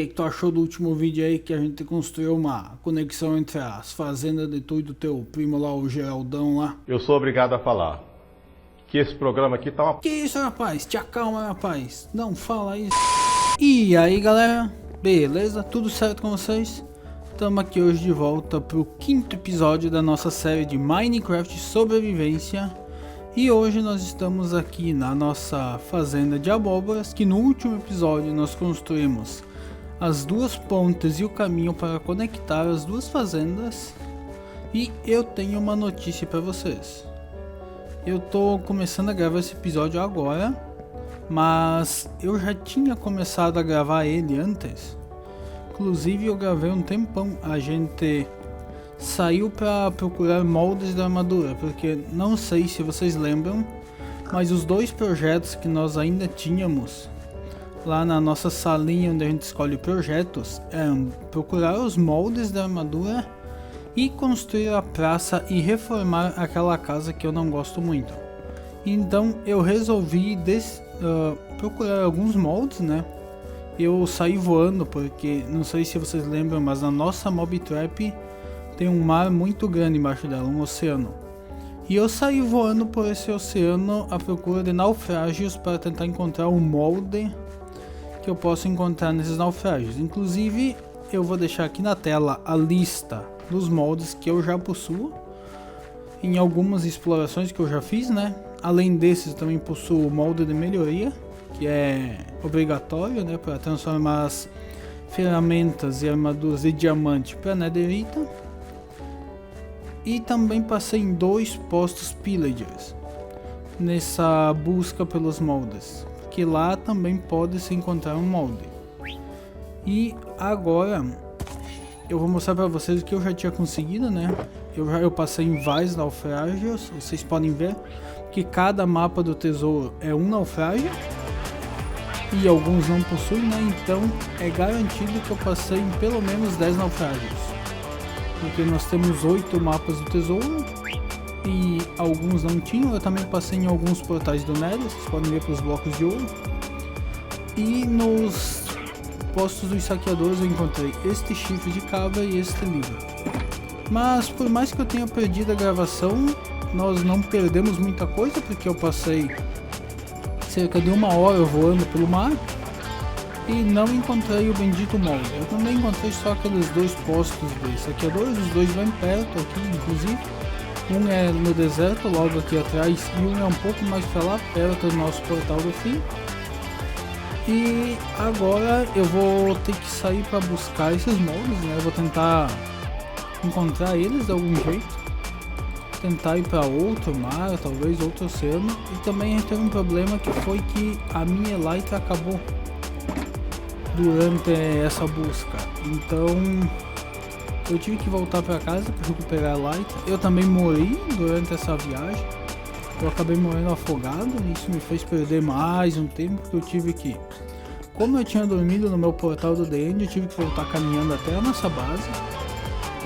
que tu achou do último vídeo aí que a gente construiu uma conexão entre as fazendas de tu e do teu primo lá, o Geraldão lá? Eu sou obrigado a falar que esse programa aqui tá uma... Que isso, rapaz? Te acalma, rapaz. Não fala isso. E aí, galera? Beleza? Tudo certo com vocês? Estamos aqui hoje de volta pro quinto episódio da nossa série de Minecraft Sobrevivência. E hoje nós estamos aqui na nossa fazenda de abóboras, que no último episódio nós construímos as duas pontes e o caminho para conectar as duas fazendas. E eu tenho uma notícia para vocês. Eu tô começando a gravar esse episódio agora, mas eu já tinha começado a gravar ele antes. Inclusive eu gravei um tempão. A gente saiu para procurar moldes da armadura, porque não sei se vocês lembram, mas os dois projetos que nós ainda tínhamos lá na nossa salinha onde a gente escolhe projetos eram procurar os moldes da armadura e construir a praça e reformar aquela casa que eu não gosto muito. Então eu resolvi procurar alguns moldes, né? Eu saí voando porque, não sei se vocês lembram, mas na nossa mob trap tem um mar muito grande embaixo dela, um oceano. E eu saí voando por esse oceano à procura de naufrágios para tentar encontrar um molde que eu possa encontrar nesses naufrágios. Inclusive eu vou deixar aqui na tela a lista dos moldes que eu já possuo em algumas explorações que eu já fiz, né? Além desses eu também possuo o molde de melhoria, que é obrigatório, né, para transformar as ferramentas e armaduras de diamante para netherita. E também passei em 2 postos pillagers nessa busca pelos moldes, que lá também pode se encontrar um molde. E agora eu vou mostrar para vocês o que eu já tinha conseguido, né? Eu passei em vários naufrágios. Vocês podem ver que cada mapa do tesouro é um naufrágio e alguns não possuem, né? Então é garantido que eu passei em pelo menos 10 naufrágios, porque nós temos 8 mapas do tesouro e alguns não tinham. Eu também passei em alguns portais do Nether, vocês podem ver pelos blocos de ouro. E nos postos dos saqueadores eu encontrei este chifre de cabra e este livro. Mas por mais que eu tenha perdido a gravação, nós não perdemos muita coisa, porque eu passei cerca de 1 hora voando pelo mar e não encontrei o bendito molde. Eu também encontrei só aqueles 2 postos de saqueadores, os dois bem perto aqui, inclusive. Um é no deserto, logo aqui atrás, e um é um pouco mais para lá, perto do nosso portal do fim. E agora eu vou ter que sair para buscar esses moldes, né? Eu vou tentar encontrar eles de algum jeito. Tentar ir para outro mar, talvez outro oceano. E também teve um problema, que foi que a minha elytra acabou durante essa busca. Então eu tive que voltar para casa para recuperar a elytra. Eu também morri durante essa viagem. Eu acabei morrendo afogado e isso me fez perder mais um tempo, porque eu tive que... Como eu tinha dormido no meu portal do The End, eu tive que voltar caminhando até a nossa base,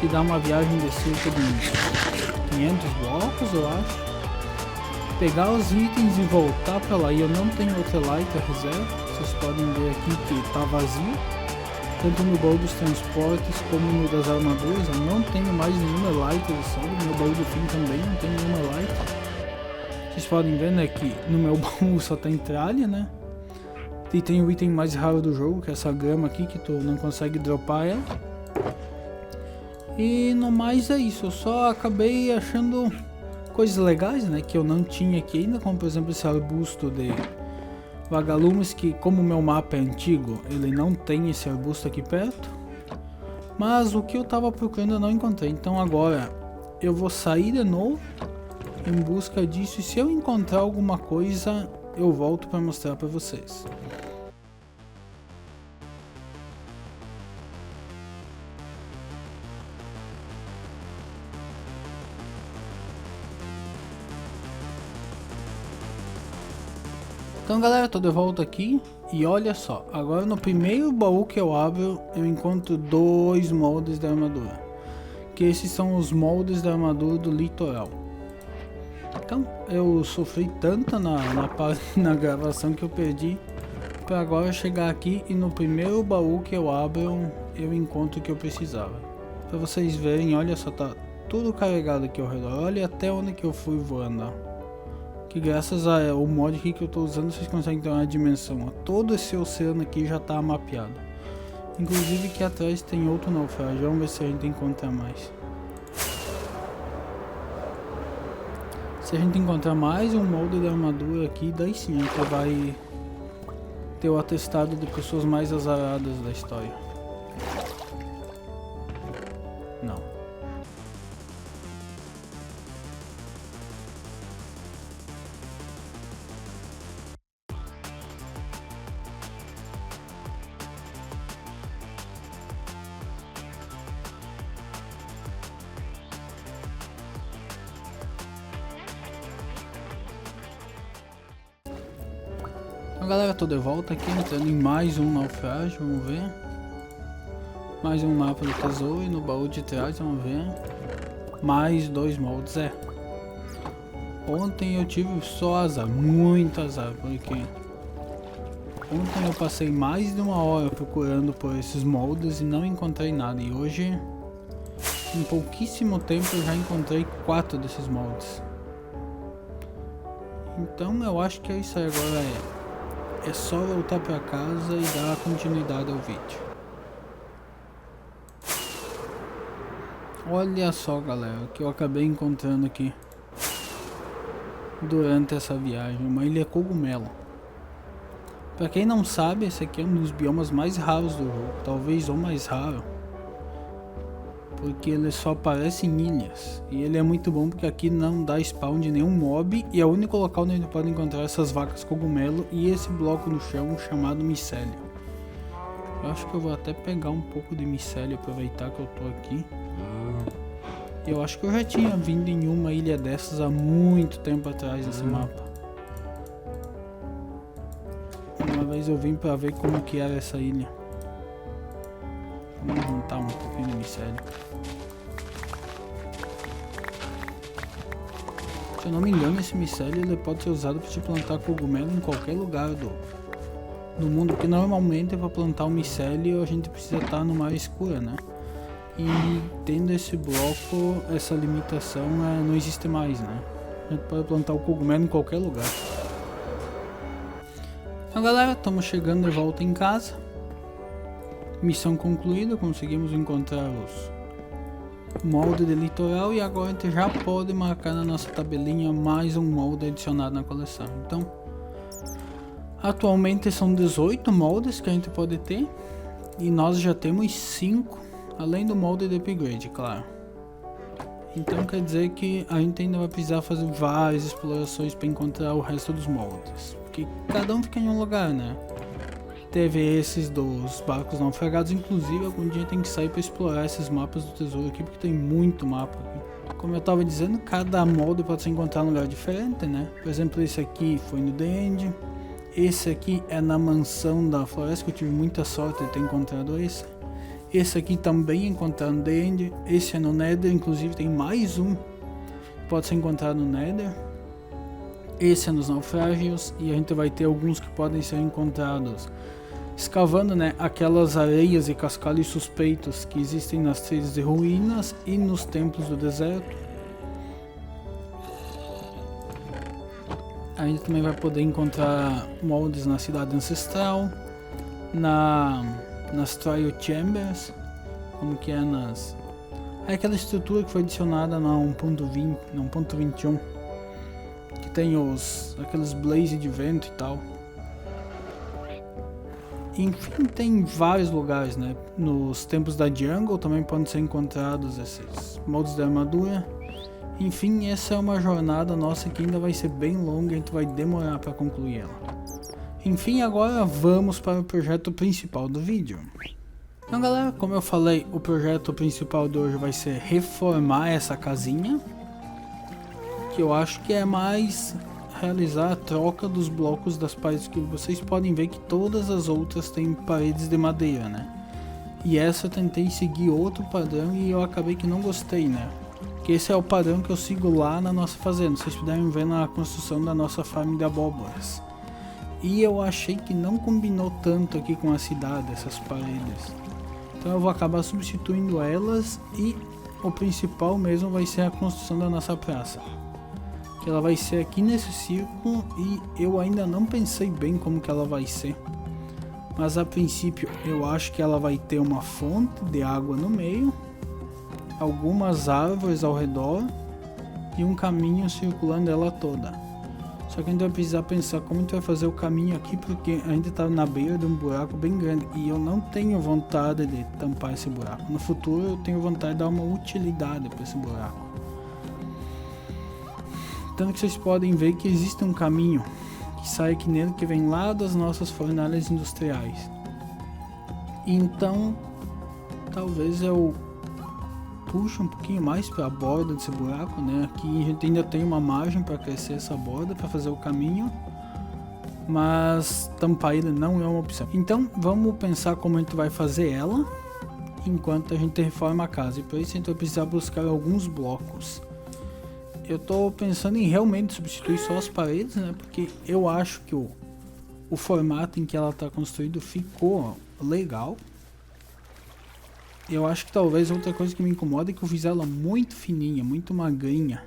que dá uma viagem de cerca de 500 blocos, eu acho. Pegar os itens e voltar para lá. E eu não tenho outra elytra reserva, vocês podem ver aqui que tá vazio. Tanto no baú dos transportes como no das armaduras, eu não tenho mais nenhuma elytra de sobra. No meu baú do fim também não tenho nenhuma elytra. Vocês podem ver, né, que no meu baú só tem tralha, né? E tem o item mais raro do jogo, que é essa grama aqui, que tu não consegue dropar ela. E no mais é isso, eu só acabei achando coisas legais, né, que eu não tinha aqui ainda, como por exemplo esse arbusto de vagalumes, que como o meu mapa é antigo, ele não tem esse arbusto aqui perto. Mas o que eu tava procurando eu não encontrei, então agora eu vou sair de novo em busca disso, e se eu encontrar alguma coisa eu volto para mostrar para vocês. Então galera, tô de volta aqui e olha só, agora no primeiro baú que eu abro eu encontro 2 moldes da armadura, que esses são os moldes da armadura do litoral. Então eu sofri tanto na gravação que eu perdi Pra agora chegar aqui e no primeiro baú que eu abro, eu encontro o que eu precisava. Pra vocês verem, olha só, tá tudo carregado aqui ao redor. Olha até onde que eu fui voando, ó. Que graças ao mod aqui que eu tô usando, vocês conseguem ter uma dimensão, ó. Todo esse oceano aqui já tá mapeado. Inclusive aqui atrás tem outro naufrágio, vamos ver se a gente encontra mais. Se a gente encontrar mais um molde de armadura aqui, daí sim a gente vai ter o atestado de pessoas mais azaradas da história. Não. Então galera, tô de volta aqui, entrando em mais um naufrágio, vamos ver. Mais um mapa do tesouro e no baú de trás, vamos ver. Mais 2 moldes, Ontem eu tive só azar, muito azar, porque ontem eu passei mais de 1 hora procurando por esses moldes e não encontrei nada. E hoje, em pouquíssimo tempo, eu já encontrei 4 desses moldes. Então eu acho que é isso aí agora, é só voltar pra casa e dar continuidade ao vídeo. Olha só galera, o que eu acabei encontrando aqui durante essa viagem, uma ilha cogumelo. Pra quem não sabe, esse aqui é um dos biomas mais raros do jogo, talvez o mais raro. Porque ele só aparece em ilhas. E ele é muito bom porque aqui não dá spawn de nenhum mob. E é o único local onde a gente pode encontrar essas vacas cogumelo e esse bloco no chão chamado micélio. Eu acho que eu vou até pegar um pouco de micélio, aproveitar que eu tô aqui. Eu acho que eu já tinha vindo em uma ilha dessas há muito tempo atrás nesse mapa. Uma vez eu vim pra ver como que era essa ilha. Vamos juntar um pouquinho de micélio. Se eu não me engano, esse micélio ele pode ser usado para te plantar cogumelo em qualquer lugar do mundo, porque normalmente para plantar um micélio a gente precisa estar no mar escuro, né? E tendo esse bloco, essa limitação não existe mais, né? A gente pode plantar o cogumelo em qualquer lugar. Então galera, estamos chegando de volta em casa. Missão concluída, conseguimos encontrar os moldes de litoral e agora a gente já pode marcar na nossa tabelinha mais um molde adicionado na coleção. Então, atualmente são 18 moldes que a gente pode ter e nós já temos 5, além do molde de upgrade, claro. Então quer dizer que a gente ainda vai precisar fazer várias explorações para encontrar o resto dos moldes, porque cada um fica em um lugar, né? Teve esses dos barcos naufragados, inclusive algum dia tem que sair para explorar esses mapas do tesouro aqui, porque tem muito mapa aqui. Como eu estava dizendo, cada molde pode se encontrar em um lugar diferente, né? Por exemplo, esse aqui foi no The End, esse aqui é na mansão da floresta, que eu tive muita sorte de ter encontrado esse. Esse aqui também é encontrado no The End, esse é no Nether, inclusive tem mais um que pode ser encontrado no Nether. Esse é nos naufrágios e a gente vai ter alguns que podem ser encontrados escavando, né, aquelas areias e cascalhos suspeitos que existem nas trilhas de ruínas e nos templos do deserto. A gente também vai poder encontrar moldes na cidade ancestral, nas Trial Chambers, como que é é aquela estrutura que foi adicionada na 1.20, na 1.21, que tem aqueles blaze de vento e tal. Enfim, tem vários lugares, né? Nos templos da Jungle também podem ser encontrados esses moldes de armadura. Enfim, essa é uma jornada nossa que ainda vai ser bem longa e a gente vai demorar para concluir ela. Enfim, agora vamos para o projeto principal do vídeo. Então galera, como eu falei, o projeto principal de hoje vai ser reformar essa casinha, que eu acho que é mais realizar a troca dos blocos das paredes, que vocês podem ver que todas as outras têm paredes de madeira, né? E essa eu tentei seguir outro padrão e eu acabei que não gostei, né? Que esse é o padrão que eu sigo lá na nossa fazenda, vocês puderem ver na construção da nossa farm de abóboras. E eu achei que não combinou tanto aqui com a cidade, essas paredes. Então eu vou acabar substituindo elas e o principal mesmo vai ser a construção da nossa praça. Que ela vai ser aqui nesse círculo e eu ainda não pensei bem como que ela vai ser. Mas a princípio eu acho que ela vai ter uma fonte de água no meio, algumas árvores ao redor e um caminho circulando ela toda. Só que a gente vai precisar pensar como a gente vai fazer o caminho aqui, porque a gente tá na beira de um buraco bem grande e eu não tenho vontade de tampar esse buraco. No futuro eu tenho vontade de dar uma utilidade para esse buraco. Tanto que vocês podem ver que existe um caminho que sai aqui nele, que vem lá das nossas fornalhas industriais. Então, talvez eu puxe um pouquinho mais para a borda desse buraco, né? Aqui a gente ainda tem uma margem para crescer essa borda, para fazer o caminho, mas tampar ele não é uma opção. Então, vamos pensar como a gente vai fazer ela enquanto a gente reforma a casa. E para isso a gente vai precisar buscar alguns blocos. Eu tô pensando em realmente substituir só as paredes, né? Porque eu acho que o formato em que ela está construído ficou legal. Eu acho que talvez outra coisa que me incomoda é que eu fiz ela muito fininha, muito magrinha.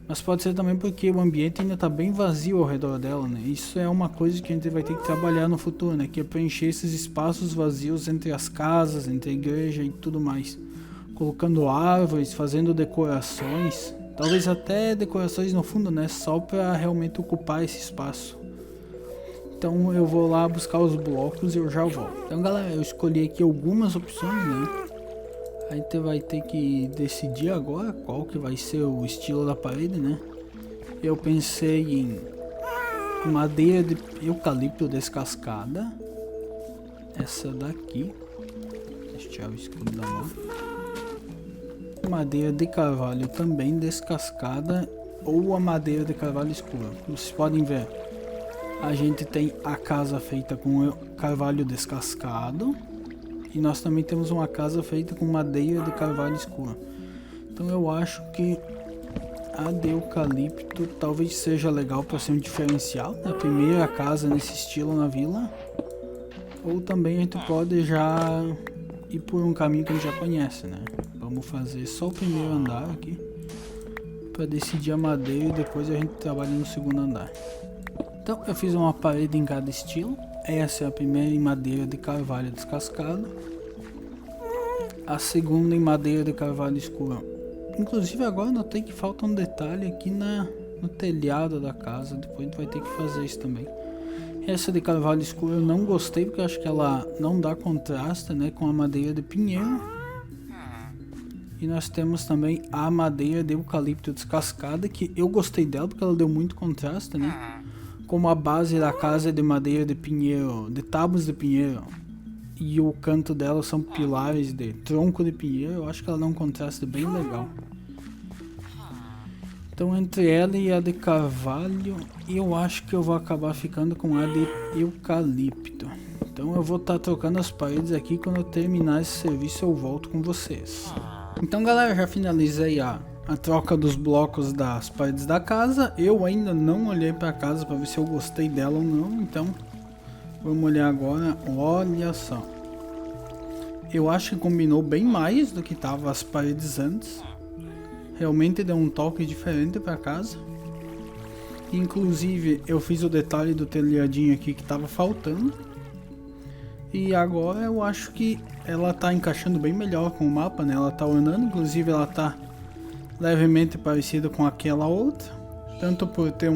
Mas pode ser também porque o ambiente ainda está bem vazio ao redor dela, né? Isso é uma coisa que a gente vai ter que trabalhar no futuro, né? Que é preencher esses espaços vazios entre as casas, entre a igreja e tudo mais. Colocando árvores, fazendo decorações. Talvez até decorações no fundo, né? Só para realmente ocupar esse espaço. Então eu vou lá buscar os blocos e eu já volto. Então galera, eu escolhi aqui algumas opções, né? A gente vai ter que decidir agora qual que vai ser o estilo da parede, né? Eu pensei em madeira de eucalipto descascada. Essa daqui. Deixa eu tirar o escudo da mão. Madeira de carvalho também descascada ou a madeira de carvalho escura. Vocês podem ver. A gente tem a casa feita com carvalho descascado e nós também temos uma casa feita com madeira de carvalho escuro. Então eu acho que a de eucalipto talvez seja legal para ser um diferencial, né? A primeira casa nesse estilo na vila. Ou também a gente pode já ir por um caminho que a gente já conhece, né? Vamos fazer só o primeiro andar aqui para decidir a madeira e depois a gente trabalha no segundo andar. Então eu fiz uma parede em cada estilo. Essa é a primeira em madeira de carvalho descascado. A segunda em madeira de carvalho escuro. Inclusive agora eu notei que falta um detalhe aqui no telhado da casa. Depois a gente vai ter que fazer isso também. Essa de carvalho escuro eu não gostei porque eu acho que ela não dá contraste, né, com a madeira de pinheiro. E nós temos também a madeira de eucalipto descascada, que eu gostei dela porque ela deu muito contraste, né? Como a base da casa é de madeira de pinheiro, de tábuas de pinheiro, e o canto dela são pilares de tronco de pinheiro, eu acho que ela dá um contraste bem legal. Então entre ela e a de carvalho, eu acho que eu vou acabar ficando com a de eucalipto. Então eu vou estar trocando as paredes aqui, quando eu terminar esse serviço eu volto com vocês. Então galera, já finalizei a troca dos blocos das paredes da casa. Eu ainda não olhei para a casa para ver se eu gostei dela ou não, então vamos olhar agora. Olha só, eu acho que combinou bem mais do que tava as paredes antes. Realmente deu um toque diferente para casa. Inclusive eu fiz o detalhe do telhadinho aqui que tava faltando. E agora eu acho que ela tá encaixando bem melhor com o mapa, né? Ela tá ornando, inclusive ela tá levemente parecida com aquela outra, tanto por ter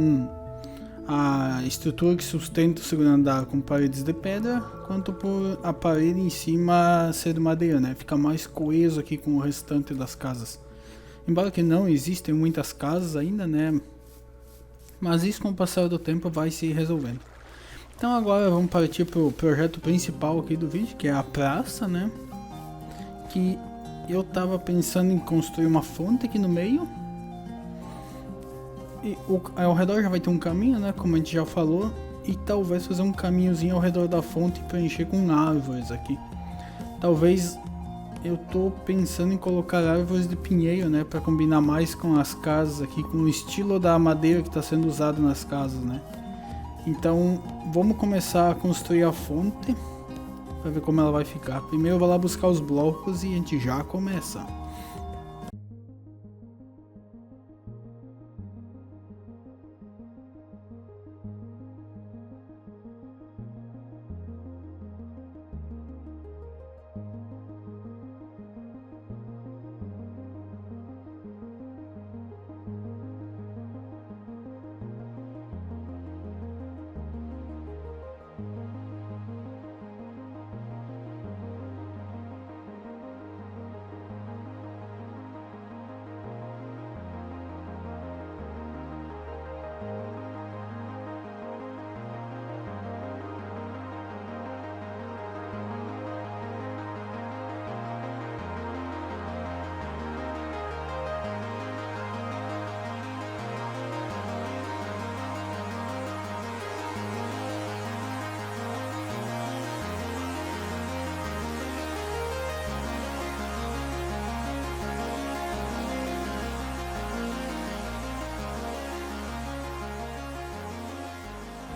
a estrutura que sustenta o segundo andar com paredes de pedra, quanto por a parede em cima ser de madeira, né? Fica mais coeso aqui com o restante das casas. Embora que não existem muitas casas ainda, né? Mas isso com o passar do tempo vai se resolvendo. Então agora vamos partir para o projeto principal aqui do vídeo, que é a praça, né? Que eu tava pensando em construir uma fonte aqui no meio. E ao redor já vai ter um caminho, né? Como a gente já falou. E talvez fazer um caminhozinho ao redor da fonte e preencher com árvores aqui. Talvez eu tô pensando em colocar árvores de pinheiro, né? Para combinar mais com as casas aqui, com o estilo da madeira que está sendo usado nas casas, né? Então vamos começar a construir a fonte para ver como ela vai ficar. Primeiro eu vou lá buscar os blocos e a gente já começa.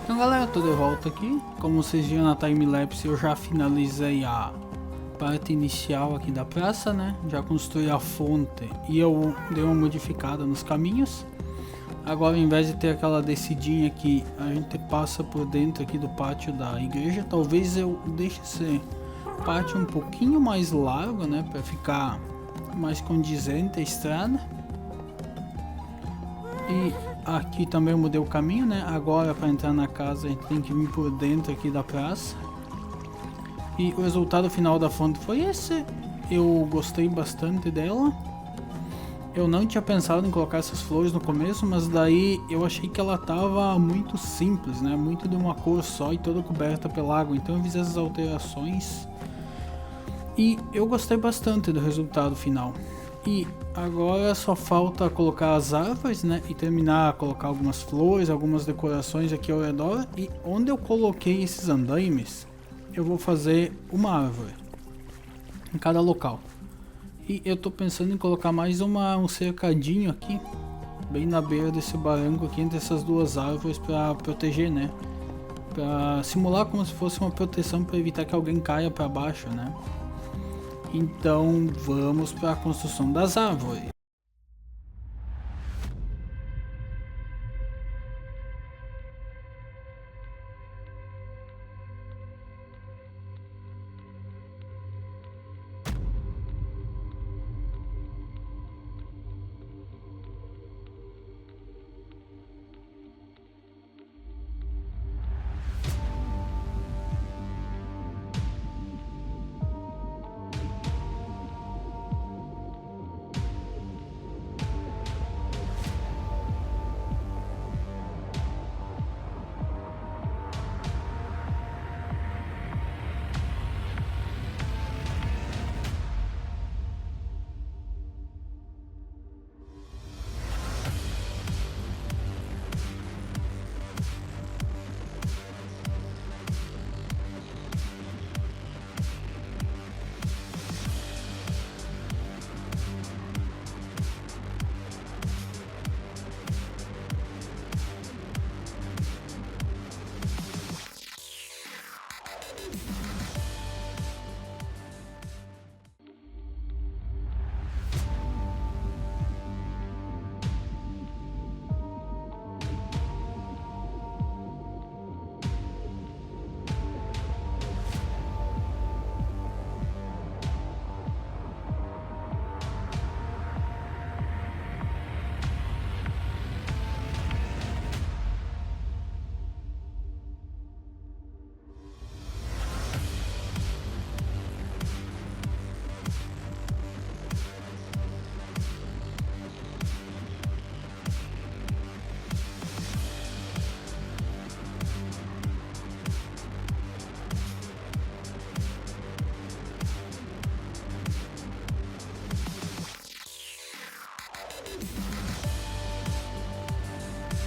Então galera, tô de volta aqui. Como vocês viram na timelapse, eu já finalizei a parte inicial aqui da praça, né? Já construí a fonte e eu dei uma modificada nos caminhos. Agora, ao invés de ter aquela descidinha que a gente passa por dentro aqui do pátio da igreja, talvez eu deixe esse pátio um pouquinho mais largo, né? Para ficar mais condizente a estrada. E aqui também eu mudei o caminho, né? Agora para entrar na casa a gente tem que vir por dentro aqui da praça. E o resultado final da fonte foi esse. Eu gostei bastante dela. Eu não tinha pensado em colocar essas flores no começo, mas daí eu achei que ela tava muito simples, né? Muito de uma cor só e toda coberta pela água. Então eu fiz essas alterações e eu gostei bastante do resultado final. E agora só falta colocar as árvores, né? E terminar a colocar algumas flores, algumas decorações aqui ao redor. E onde eu coloquei esses andaimes, eu vou fazer uma árvore em cada local. E eu tô pensando em colocar mais um cercadinho aqui, bem na beira desse barranco aqui, entre essas duas árvores para proteger, né? Para simular como se fosse uma proteção para evitar que alguém caia para baixo, né? Então vamos para a construção das árvores.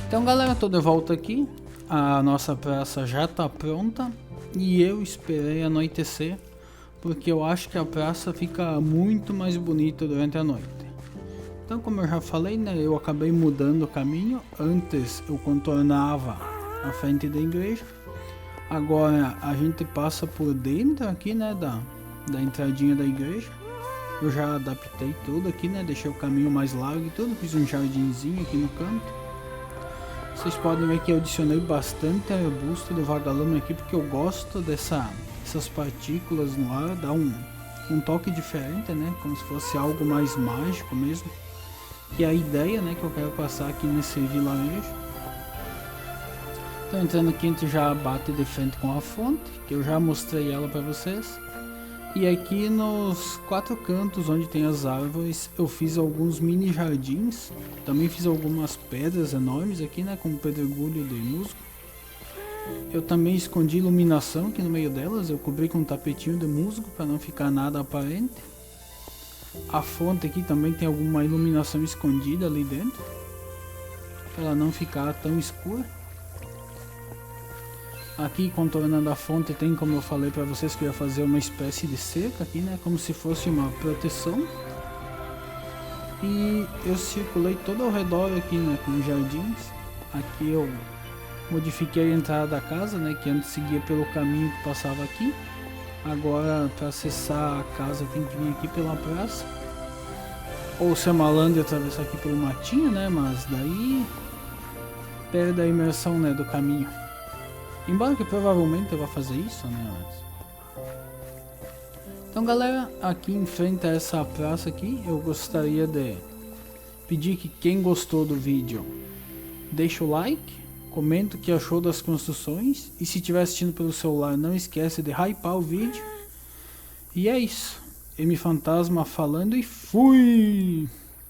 Então galera, tô de volta aqui. A nossa praça já tá pronta e eu esperei anoitecer porque eu acho que a praça fica muito mais bonita durante a noite. Então, como eu já falei, né, eu acabei mudando o caminho. Antes eu contornava a frente da igreja. Agora a gente passa por dentro aqui, né, da entradinha da igreja. Eu já adaptei tudo aqui, né, deixei o caminho mais largo e tudo, fiz um jardinzinho aqui no canto. Vocês podem ver que eu adicionei bastante arbusto do vagalume aqui, porque eu gosto dessas partículas no ar, dá um toque diferente, né, como se fosse algo mais mágico mesmo. Que é a ideia, né, que eu quero passar aqui nesse vilarejo. Então entrando aqui, a gente já bate de frente com a fonte, que eu já mostrei ela para vocês. E aqui nos 4 cantos onde tem as árvores eu fiz alguns mini jardins. Também fiz algumas pedras enormes aqui, né, com pedregulho de musgo. Eu também escondi iluminação aqui no meio delas, eu cobri com um tapetinho de musgo para não ficar nada aparente. A fonte aqui também tem alguma iluminação escondida ali dentro, para ela não ficar tão escura. Aqui contornando a fonte tem, como eu falei para vocês, que eu ia fazer uma espécie de cerca aqui, né, como se fosse uma proteção. E eu circulei todo ao redor aqui, né, com jardins. Aqui eu modifiquei a entrada da casa, né, que antes seguia pelo caminho que passava aqui. Agora para acessar a casa tem que vir aqui pela praça. Ou ser malandro e atravessar aqui pelo matinho, né, mas daí perde a imersão, né, do caminho. Embora que provavelmente eu vá fazer isso, né? Então galera, aqui em frente a essa praça aqui, eu gostaria de pedir que quem gostou do vídeo, deixa o like, comenta o que achou das construções. E se estiver assistindo pelo celular, não esquece de hypar o vídeo. E é isso. M Fantasma falando e fui!